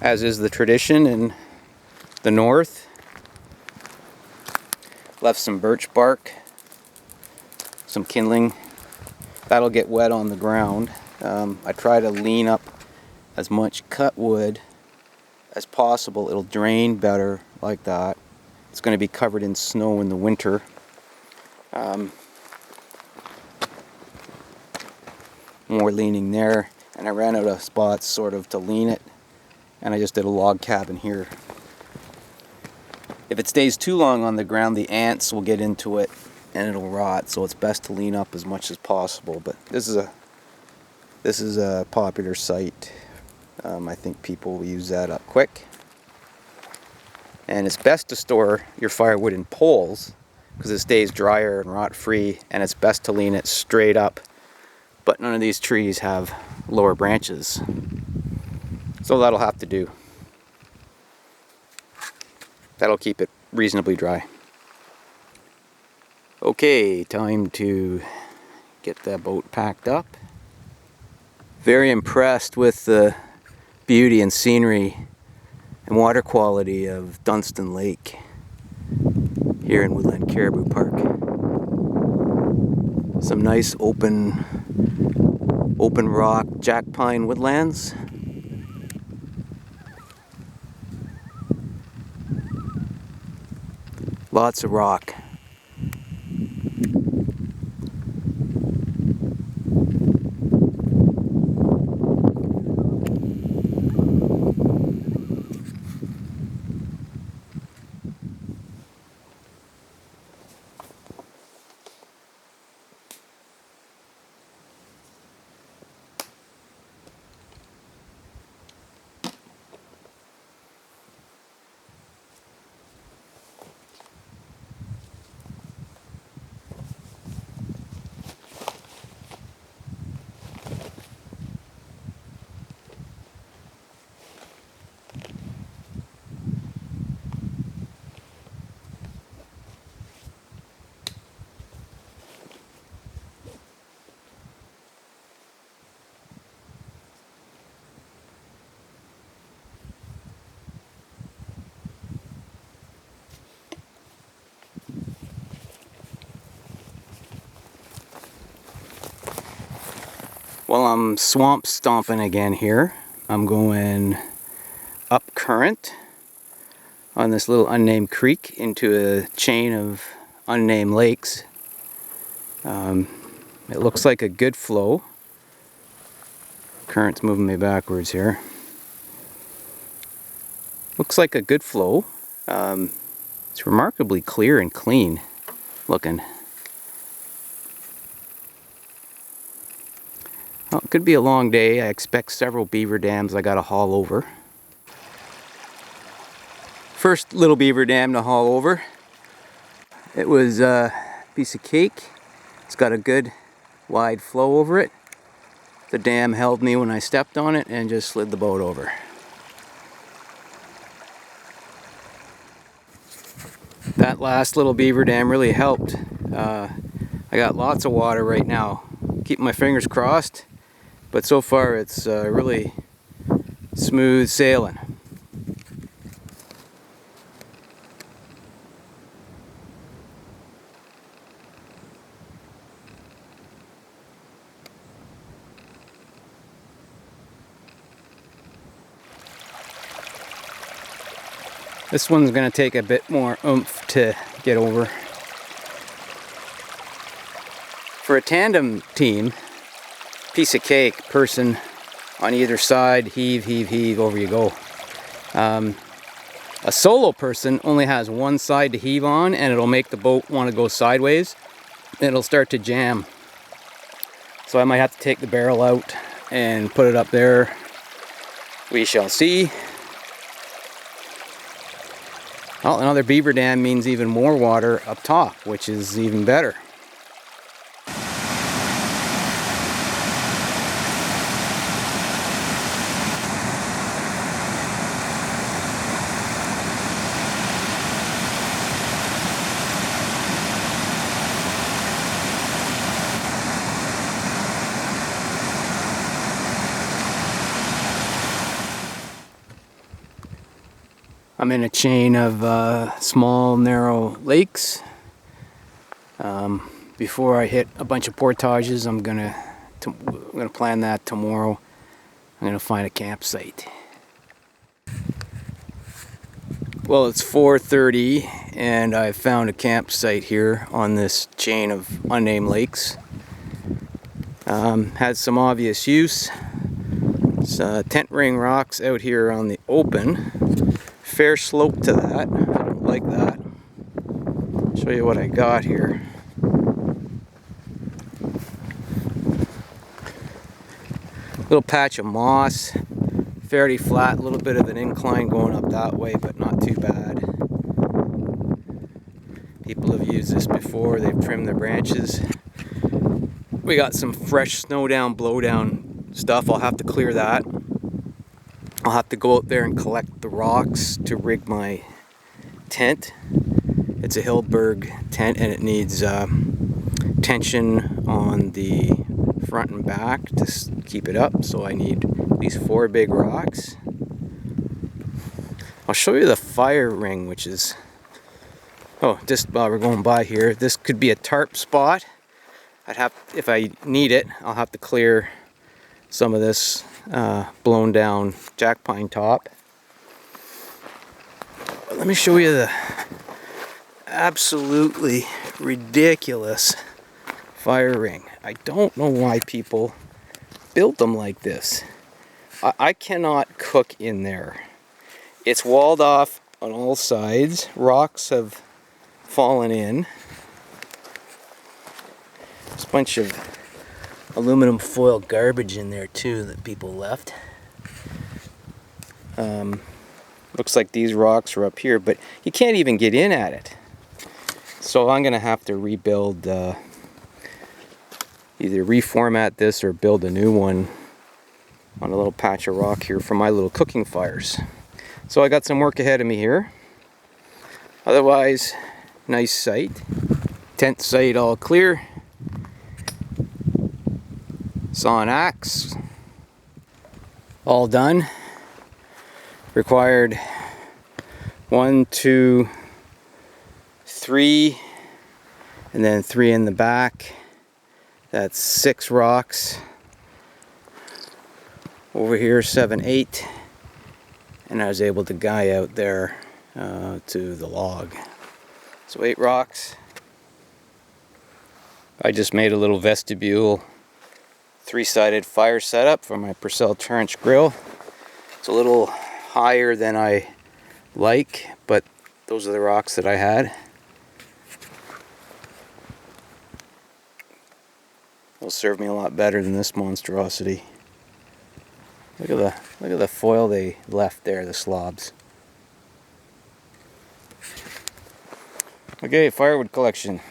as is the tradition in the north. Left some birch bark, some kindling. That'll get wet on the ground. I try to lean up as much cut wood as possible. It'll drain better like that. It's going to be covered in snow in the winter. More leaning there, and I ran out of spots sort of to lean it, and I just did a log cabin here. If it stays too long on the ground, the ants will get into it and it'll rot, so it's best to lean up as much as possible. But this is a popular site. I think people will use that up quick. And it's best to store your firewood in poles because it stays drier and rot free, and it's best to lean it straight up. But none of these trees have lower branches, so that'll have to do. That'll keep it reasonably dry. Okay, time to get that boat packed up. Very impressed with the beauty and scenery and water quality of Dunston Lake here in Woodland Caribou Park. Some nice open rock jack pine woodlands. Lots of rock. Well, I'm swamp stomping again here. I'm going up current on this little unnamed creek into a chain of unnamed lakes. It looks like a good flow. Current's moving me backwards here. Looks like a good flow. It's remarkably clear and clean looking. Well, it could be a long day. I expect several beaver dams I gotta haul over. First little beaver dam to haul over. It was a piece of cake. It's got a good wide flow over it. The dam held me when I stepped on it and just slid the boat over. That last little beaver dam really helped. I got lots of water right now. Keep my fingers crossed. But so far it's really smooth sailing. This one's going to take a bit more oomph to get over. For a tandem team, piece of cake, person on either side, heave, heave, heave, over you go. A solo person only has one side to heave on, and it'll make the boat want to go sideways, and it'll start to jam. So I might have to take the barrel out and put it up there. We shall see. Well, another beaver dam means even more water up top, which is even better. I'm in a chain of small, narrow lakes. Before I hit a bunch of portages, I'm gonna plan that tomorrow. I'm gonna find a campsite. Well, it's 4:30 and I found a campsite here on this chain of unnamed lakes. Had some obvious use. It's tent ring rocks out here on the open. Fair slope to that. I don't like that. I'll show you what I got here. Little patch of moss, fairly flat, a little bit of an incline going up that way, but not too bad. People have used this before, they've trimmed the branches. We got some fresh snow down, blow down stuff. I'll have to clear that. I'll have to go out there and collect the rocks to rig my tent. It's a Hillberg tent and it needs tension on the front and back to keep it up, so I need at least 4 big rocks. I'll show you the fire ring, which is, just while we're going by here, this could be a tarp spot. I'd have, if I need it, I'll have to clear some of this blown down jack pine top. But let me show you the absolutely ridiculous fire ring. I don't know why people build them like this. I cannot cook in there. It's walled off on all sides. Rocks have fallen in. There's a bunch of aluminum foil garbage in there too that people left. Looks like these rocks are up here, but you can't even get in at it. So I'm gonna have to rebuild, either reformat this or build a new one on a little patch of rock here for my little cooking fires. So I got some work ahead of me here. Otherwise, nice site. Tent site all clear. Saw an axe. All done. Required 1, 2, 3, and then 3 in the back. That's 6 rocks. Over here 7, 8. And I was able to guy out there to the log. So 8 rocks. I just made a little vestibule 3-sided fire setup for my Purcell Trench grill. It's a little higher than I like, but those are the rocks that I had. It'll serve me a lot better than this monstrosity. Look at the foil they left there, the slobs. Okay, firewood collection.